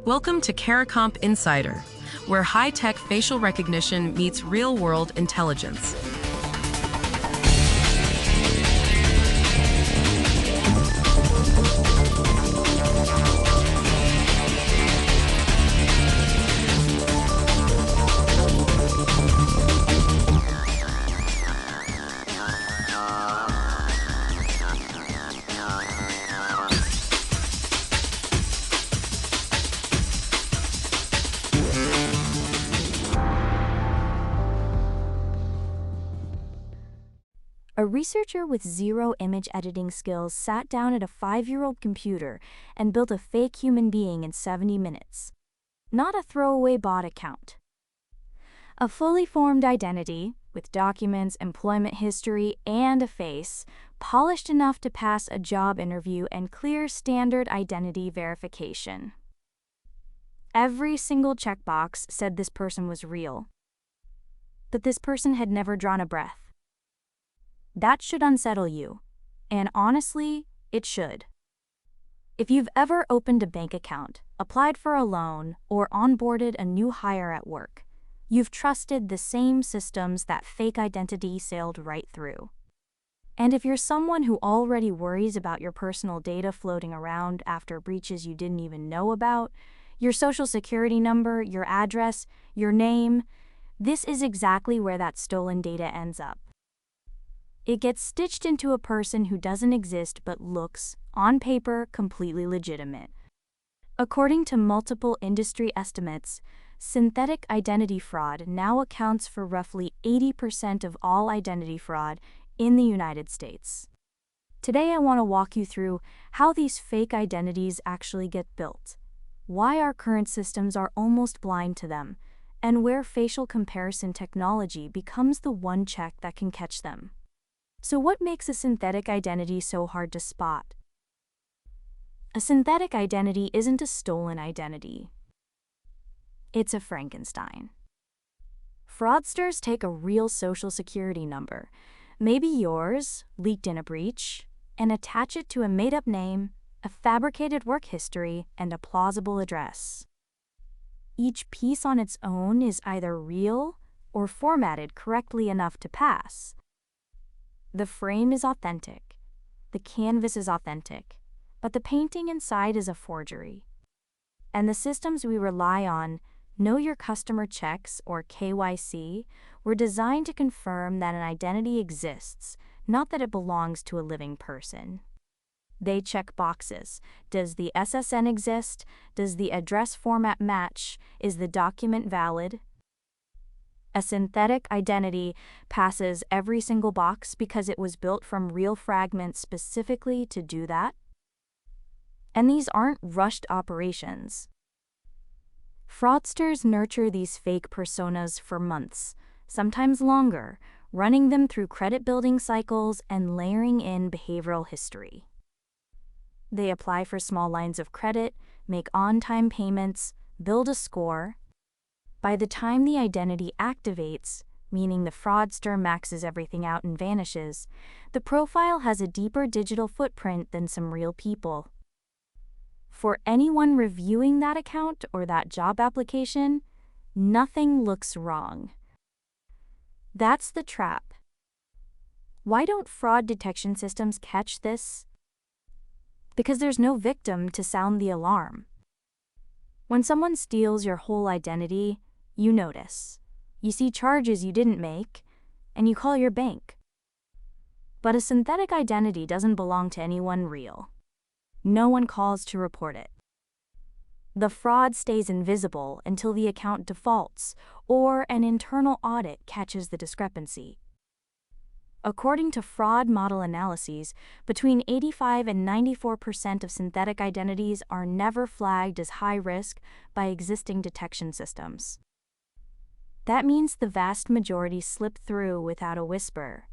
Welcome to CARICOMP Insider, where high-tech facial recognition meets real-world intelligence. A researcher with zero image editing skills sat down at a 5-year-old computer and built a fake human being in 70 minutes. Not a throwaway bot account. A fully formed identity, with documents, employment history, and a face, polished enough to pass a job interview and clear standard identity verification. Every single checkbox said this person was real. But this person had never drawn a breath. That should unsettle you, and honestly, it should. If you've ever opened a bank account, applied for a loan, or onboarded a new hire at work, you've trusted the same systems that fake identity sailed right through. And if you're someone who already worries about your personal data floating around after breaches you didn't even know about, your social security number, your address, your name, this is exactly where that stolen data ends up. It gets stitched into a person who doesn't exist but looks, on paper, completely legitimate. According to multiple industry estimates, synthetic identity fraud now accounts for roughly 80% of all identity fraud in the United States. Today I want to walk you through how these fake identities actually get built, why our current systems are almost blind to them, and where facial comparison technology becomes the one check that can catch them. So what makes a synthetic identity so hard to spot? A synthetic identity isn't a stolen identity. It's a Frankenstein. Fraudsters take a real social security number, maybe yours, leaked in a breach, and attach it to a made-up name, a fabricated work history, and a plausible address. Each piece on its own is either real or formatted correctly enough to pass. The frame is authentic, the canvas is authentic, but the painting inside is a forgery. And the systems we rely on, Know Your Customer checks or KYC, were designed to confirm that an identity exists, not that it belongs to a living person. They check boxes. Does the SSN exist? Does the address format match? Is the document valid? A synthetic identity passes every single box because it was built from real fragments specifically to do that. And these aren't rushed operations. Fraudsters nurture these fake personas for months, sometimes longer, running them through credit-building cycles and layering in behavioral history. They apply for small lines of credit, make on-time payments, build a score. By the time the identity activates, meaning the fraudster maxes everything out and vanishes, the profile has a deeper digital footprint than some real people. For anyone reviewing that account or that job application, nothing looks wrong. That's the trap. Why don't fraud detection systems catch this? Because there's no victim to sound the alarm. When someone steals your whole identity, you notice. You see charges you didn't make, and you call your bank. But a synthetic identity doesn't belong to anyone real. No one calls to report it. The fraud stays invisible until the account defaults or an internal audit catches the discrepancy. According to fraud model analyses, between 85 and 94% of synthetic identities are never flagged as high risk by existing detection systems. That means the vast majority slip through without a whisper.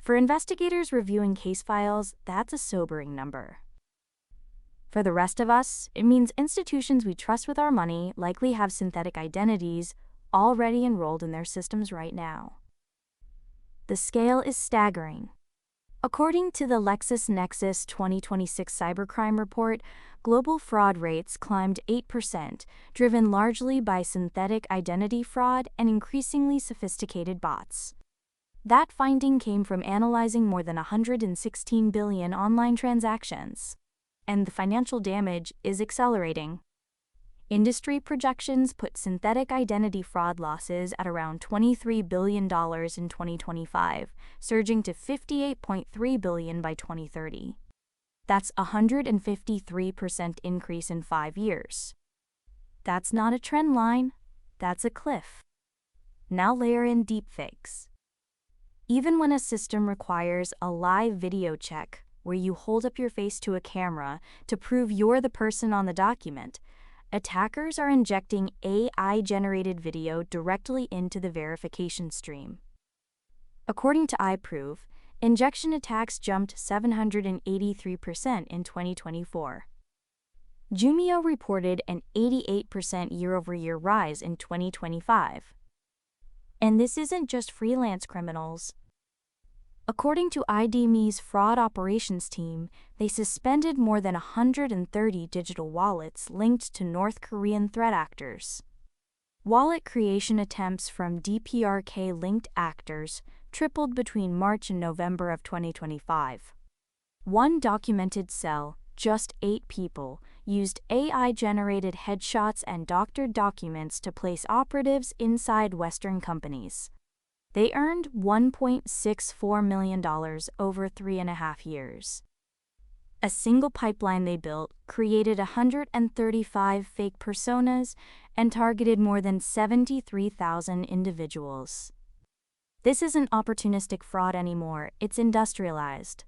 For investigators reviewing case files, that's a sobering number. For the rest of us, it means institutions we trust with our money likely have synthetic identities already enrolled in their systems right now. The scale is staggering. According to the LexisNexis 2026 cybercrime report, global fraud rates climbed 8%, driven largely by synthetic identity fraud and increasingly sophisticated bots. That finding came from analyzing more than 116 billion online transactions. And the financial damage is accelerating. Industry projections put synthetic identity fraud losses at around $23 billion in 2025, surging to $58.3 billion by 2030. That's a 153% increase in 5 years. That's not a trend line, that's a cliff. Now layer in deepfakes. Even when a system requires a live video check, where you hold up your face to a camera to prove you're the person on the document, attackers are injecting AI-generated video directly into the verification stream. According to iProve, injection attacks jumped 783% in 2024. Jumio reported an 88% year-over-year rise in 2025. And this isn't just freelance criminals. According to IDME's fraud operations team, they suspended more than 130 digital wallets linked to North Korean threat actors. Wallet creation attempts from DPRK-linked actors tripled between March and November of 2025. One documented cell, just 8 people, used AI-generated headshots and doctored documents to place operatives inside Western companies. They earned $1.64 million over 3.5 years. A single pipeline they built created 135 fake personas and targeted more than 73,000 individuals. This isn't opportunistic fraud anymore, it's industrialized.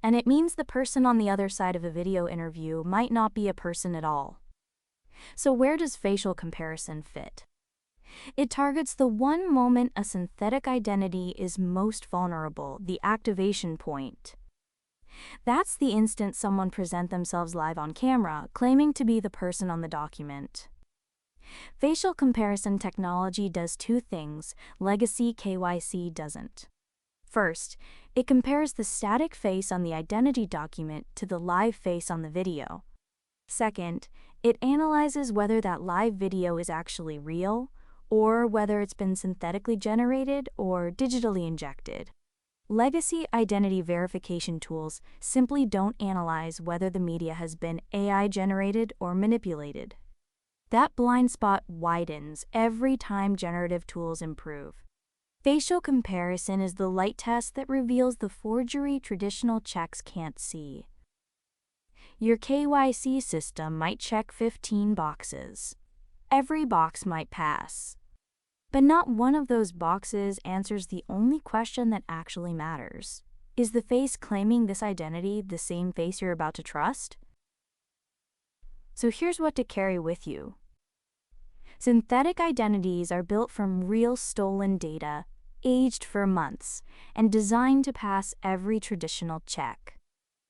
And it means the person on the other side of a video interview might not be a person at all. So where does facial comparison fit? It targets the one moment a synthetic identity is most vulnerable, the activation point. That's the instant someone presents themselves live on camera, claiming to be the person on the document. Facial comparison technology does 2 things legacy KYC doesn't. First, it compares the static face on the identity document to the live face on the video. Second, it analyzes whether that live video is actually real, or whether it's been synthetically generated or digitally injected. Legacy identity verification tools simply don't analyze whether the media has been AI-generated or manipulated. That blind spot widens every time generative tools improve. Facial comparison is the light test that reveals the forgery traditional checks can't see. Your KYC system might check 15 boxes. Every box might pass. But not one of those boxes answers the only question that actually matters. Is the face claiming this identity the same face you're about to trust? So here's what to carry with you. Synthetic identities are built from real stolen data, aged for months, and designed to pass every traditional check.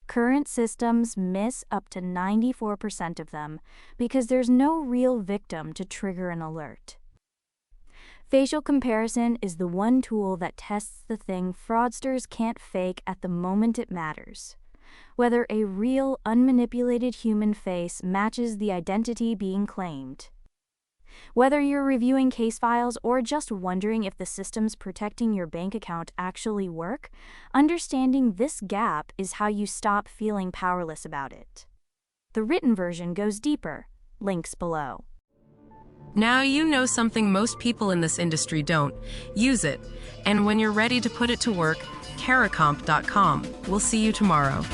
Current systems miss up to 94% of them because there's no real victim to trigger an alert. Facial comparison is the one tool that tests the thing fraudsters can't fake at the moment it matters. Whether a real, unmanipulated human face matches the identity being claimed. Whether you're reviewing case files or just wondering if the systems protecting your bank account actually work, understanding this gap is how you stop feeling powerless about it. The written version goes deeper. Links below. Now you know something most people in this industry don't. Use it. And when you're ready to put it to work, caracomp.com. We'll see you tomorrow.